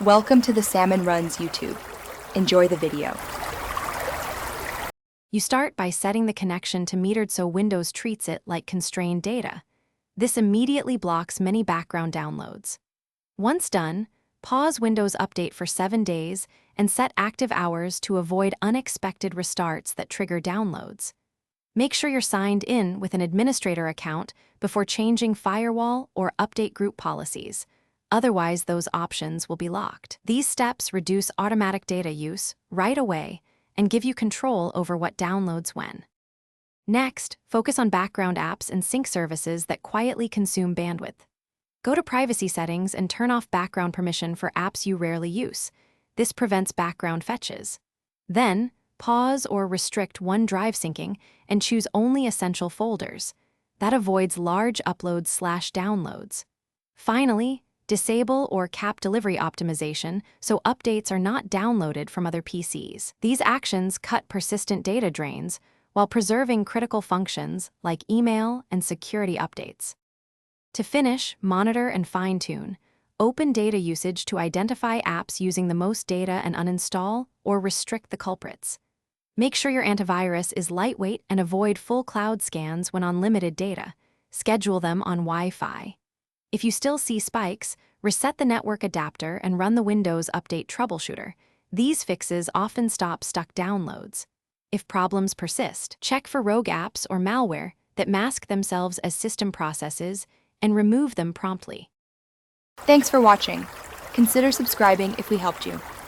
Welcome to the Salmon Runs YouTube. Enjoy the video. You start by setting the connection to metered so Windows treats it like constrained data. This immediately blocks many background downloads. Once done, pause Windows Update for 7 days and set active hours to avoid unexpected restarts that trigger downloads. Make sure you're signed in with an administrator account before changing firewall or update group policies. Otherwise, those options will be locked. These steps reduce automatic data use right away and give you control over what downloads when. Next, focus on background apps and sync services that quietly consume bandwidth. Go to Privacy Settings and turn off background permission for apps you rarely use. This prevents background fetches. Then, pause or restrict OneDrive syncing and choose only essential folders. That avoids large uploads/downloads. Finally, disable or cap delivery optimization so updates are not downloaded from other PCs. These actions cut persistent data drains while preserving critical functions like email and security updates. To finish, monitor and fine-tune. Open data usage to identify apps using the most data and uninstall or restrict the culprits. Make sure your antivirus is lightweight and avoid full cloud scans when on limited data. Schedule them on Wi-Fi. If you still see spikes, reset the network adapter and run the Windows Update troubleshooter. These fixes often stop stuck downloads. If problems persist, check for rogue apps or malware that mask themselves as system processes and remove them promptly. Thanks for watching. Consider subscribing if we helped you.